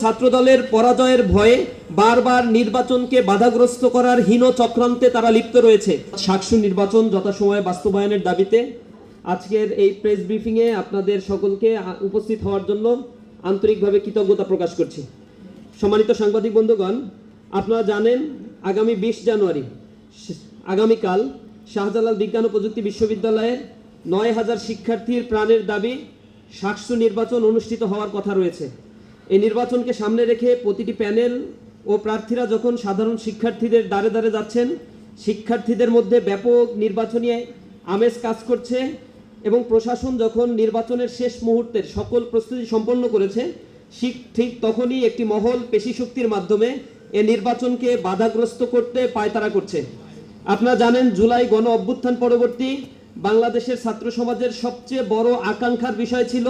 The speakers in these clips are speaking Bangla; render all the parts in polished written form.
ছাত্রদলের পরাজয়ের ভয়ে বারবার নির্বাচনকে বাধাগ্রস্ত করার হীন চক্রান্তে তারা লিপ্ত রয়েছে। সাকসু নির্বাচন যথাসময়ে বাস্তবায়নের দাবিতে আজকের এই প্রেস ব্রিফিংয়ে আপনাদের সকলকে উপস্থিত হওয়ার জন্য আন্তরিকভাবে কৃতজ্ঞতা প্রকাশ করছি। সম্মানিত সাংবাদিক বন্ধুগণ, আপনারা জানেন আগামী 20 জানুয়ারি আগামীকাল শাহজালাল বিজ্ঞান ও প্রযুক্তি বিশ্ববিদ্যালয়ের 9000 শিক্ষার্থীর প্রাণের দাবি সাকসু নির্বাচন অনুষ্ঠিত হওয়ার কথা রয়েছে। এই নির্বাচনকে সামনে রেখে প্রতিটি প্যানেল ও প্রার্থীরা যখন সাধারণ শিক্ষার্থীদের দ্বারে দ্বারে যাচ্ছেন, শিক্ষার্থীদের মধ্যে ব্যাপক নির্বাচনী আমেজ কাজ করছে এবং প্রশাসন যখন নির্বাচনের শেষ মুহূর্তের সকল প্রস্তুতি সম্পন্ন করেছে, ঠিক তখনই একটি মহল পেশিশক্তির মাধ্যমে এই নির্বাচনকে বাধাগ্রস্ত করতে পায়তারা করছে। আপনারা জানেন, জুলাই গণ অভ্যুত্থান পরবর্তী বাংলাদেশের ছাত্র সমাজের সবচেয়ে বড় আকাঙ্ক্ষার বিষয় ছিল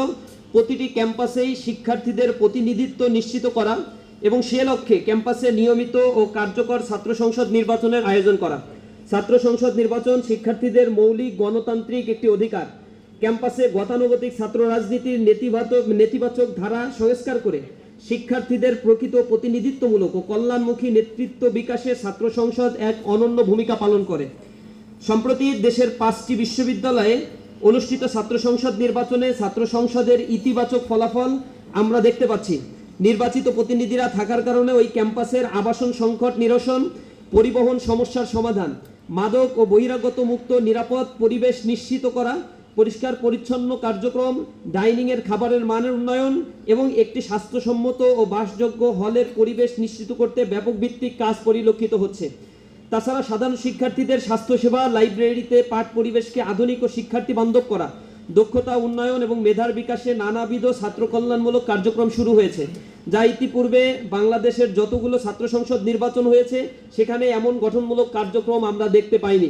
প্রতিটি ক্যাম্পাসেই শিক্ষার্থীদের প্রতিনিধিত্ব নিশ্চিত করা এবং সে লক্ষ্যে ক্যাম্পাসে নিয়মিত ও কার্যকর ছাত্র সংসদ নির্বাচনের আয়োজন করা। ছাত্র সংসদ নির্বাচন শিক্ষার্থীদের মৌলিক গণতান্ত্রিক একটি অধিকার। ক্যাম্পাসে গতানুগতিক ছাত্র রাজনীতির নেতিবাচক ধারা সংস্কার করে শিক্ষার্থীদের প্রকৃত প্রতিনিধিত্বমূলক ও কল্যাণমুখী নেতৃত্ব বিকাশে ছাত্র সংসদ এক অনন্য ভূমিকা পালন করে। সম্প্রতি দেশের 5টি বিশ্ববিদ্যালয়ে অনুষ্ঠিত ছাত্র সংসদ নির্বাচনে ছাত্র সংসদের ইতিবাচক ফলাফল আমরা দেখতে পাচ্ছি। নির্বাচিত প্রতিনিধিরা থাকার কারণে ওই ক্যাম্পাসের আবাসন সংকট নিরসন, পরিবহন সমস্যার সমাধান, মাদক ও বহিরাগত মুক্ত নিরাপদ পরিবেশ নিশ্চিত করা, পরিষ্কার পরিচ্ছন্ন কার্যক্রম, ডাইনিংয়ের খাবারের মানের উন্নয়ন এবং একটি স্বাস্থ্যসম্মত ও বাসযোগ্য হলের পরিবেশ নিশ্চিত করতে ব্যাপক ভিত্তিক কাজ পরিলক্ষিত হচ্ছে। তাছাড়া সাধারণ শিক্ষার্থীদের স্বাস্থ্যসেবা, লাইব্রেরিতে পাঠ পরিবেশকে আধুনিক ও শিক্ষার্থী বান্ধব করা, দক্ষতা উন্নয়ন এবং মেধার বিকাশে নানাবিধ ছাত্র কল্যাণমূলক কার্যক্রম শুরু হয়েছে, যা ইতিপূর্বে বাংলাদেশের যতগুলো ছাত্র সংসদ নির্বাচন হয়েছে সেখানে এমন গঠনমূলক কার্যক্রম আমরা দেখতে পাইনি।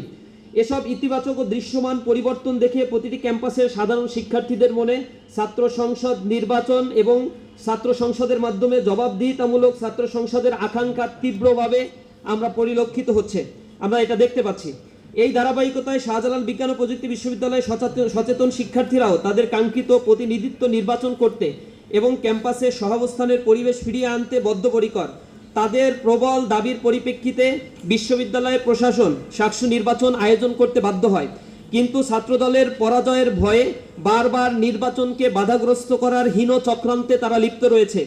এসব ইতিবাচক ও দৃশ্যমান পরিবর্তন দেখে প্রতিটি ক্যাম্পাসের সাধারণ শিক্ষার্থীদের মনে ছাত্র সংসদ নির্বাচন এবং ছাত্র সংসদের মাধ্যমে জবাবদিহিতামূলক ছাত্র সংসদের আকাঙ্ক্ষা তীব্রভাবে আমরা পরিলক্ষিত হচ্ছে, আমরা এটা দেখতে পাচ্ছি। এই ধারাবাহিকতায় শাহজালাল বিজ্ঞান ও প্রযুক্তি বিশ্ববিদ্যালয়ে সচেতন শিক্ষার্থীরাও তাদের কাঙ্ক্ষিত প্রতিনিধিত্ব নির্বাচন করতে এবং ক্যাম্পাসে সহাবস্থানের পরিবেশ ফিরিয়ে আনতে বদ্ধপরিকর। তাদের প্রবল দাবির পরিপ্রেক্ষিতে বিশ্ববিদ্যালয়ের প্রশাসন সাকসু নির্বাচন আয়োজন করতে বাধ্য হয়, কিন্তু ছাত্রদলের পরাজয়ের ভয়ে বারবার নির্বাচনকে বাধাগ্রস্ত করার হীন চক্রান্তে তারা লিপ্ত রয়েছে।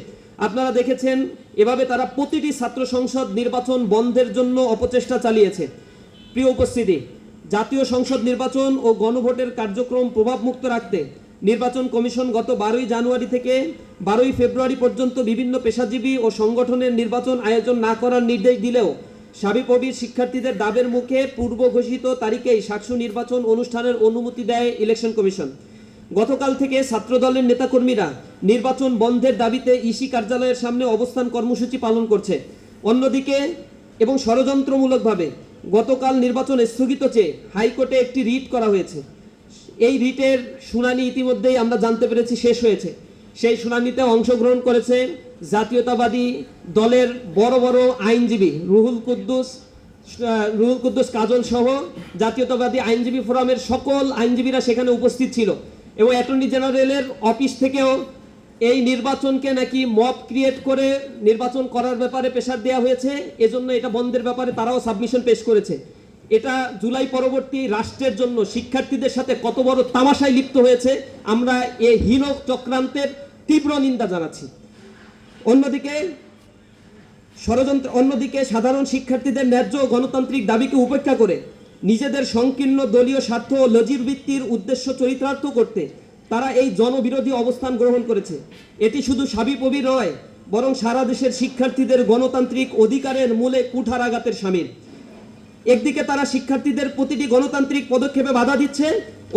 আপনারা দেখেছেন, এভাবে তারা প্রতিটি ছাত্র সংসদ নির্বাচন বন্ধের জন্য অপচেষ্টা চালিয়েছে। প্রিয় উপস্থিতি, জাতীয় সংসদ নির্বাচন ও গণভোটের কার্যক্রম প্রভাবমুক্ত রাখতে নির্বাচন কমিশন গত 12 জানুয়ারি থেকে 12 ফেব্রুয়ারি পর্যন্ত বিভিন্ন পেশাজীবী ও সংগঠনের নির্বাচন আয়োজন না করার নির্দেশ দিলেও সাবিপ্রবির শিক্ষার্থীদের দাবের মুখে পূর্ব ঘোষিত তারিখেই সাকসু নির্বাচন অনুষ্ঠানের অনুমতি দেয় ইলেকশন কমিশন। গতকাল থেকে ছাত্রদলের নেতাকর্মীরা নির্বাচন বন্ধের দাবিতে ইসি কার্যালয়ের সামনে অবস্থান কর্মসূচি পালন করছে। অন্যদিকে এবং ষড়যন্ত্রমূলকভাবে গতকাল নির্বাচন স্থগিত চেয়ে হাইকোর্টে একটি রিট করা হয়েছে। এই রিটের শুনানি ইতিমধ্যেই আমরা জানতে পেরেছি শেষ হয়েছে। সেই শুনানিতে অংশগ্রহণ করেছে জাতীয়তাবাদী দলের বড় বড় আইনজীবী রুহুল কুদ্দুস কাজল সহ জাতীয়তাবাদী আইনজীবী ফোরামের সকল আইনজীবীরা সেখানে উপস্থিত ছিল এবং অ্যাটর্নি জেনারেলের অফিস থেকেও এই নির্বাচনকে নাকি মব ক্রিয়েট করে নির্বাচন করার ব্যাপারে প্রেসার দেওয়া হয়েছে, এজন্য এটা বন্ধের ব্যাপারে তারাও সাবমিশন পেশ করেছে। এটা জুলাই পরবর্তী রাষ্ট্রের জন্য শিক্ষার্থীদের সাথে কত বড় তামাশায় লিপ্ত হয়েছে, আমরা এই হীন চক্রান্তের তীব্র নিন্দা জানাচ্ছি। অন্যদিকে সাধারণ শিক্ষার্থীদের ন্যায্য গণতান্ত্রিক দাবিকে উপেক্ষা করে নিজেদের সংকীর্ণ দলীয় স্বার্থ ও লজিরবৃত্তির উদ্দেশ্য চরিতার্থ করতে তারা এই জনবিরোধী অবস্থান গ্রহণ করেছে। এটি শুধু সাবিপ্রবি নয়, বরং সারা দেশের শিক্ষার্থীদের গণতান্ত্রিক অধিকারের মূলে কুঠারাঘাতের শামিল। একদিকে তারা শিক্ষার্থীদের প্রতিটি গণতান্ত্রিক পদক্ষেপে বাধা দিচ্ছে,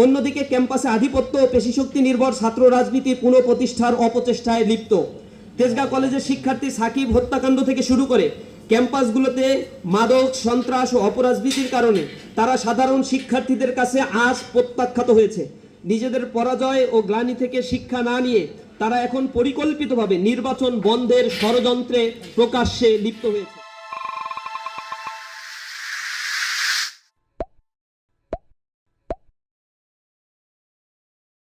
অন্যদিকে ক্যাম্পাসে আধিপত্য ও পেশিশক্তি নির্ভর ছাত্র রাজনীতি পুনঃপ্রতিষ্ঠার অপচেষ্টায় লিপ্ত। তেজগাঁও কলেজের শিক্ষার্থী সাকিব হত্যাকাণ্ড থেকে শুরু করে ক্যাম্পাসগুলোতে মাদক, সন্ত্রাস ও অপরাজনীতির কারণে তারা সাধারণ শিক্ষার্থীদের কাছে আজ প্রত্যাখ্যাত হয়েছে। নিজেদের পরাজয় ও গ্লানি থেকে শিক্ষা না নিয়ে তারা এখন পরিকল্পিতভাবে নির্বাচন বন্ধের ষড়যন্ত্রে প্রকাশ্যে লিপ্ত হয়েছে।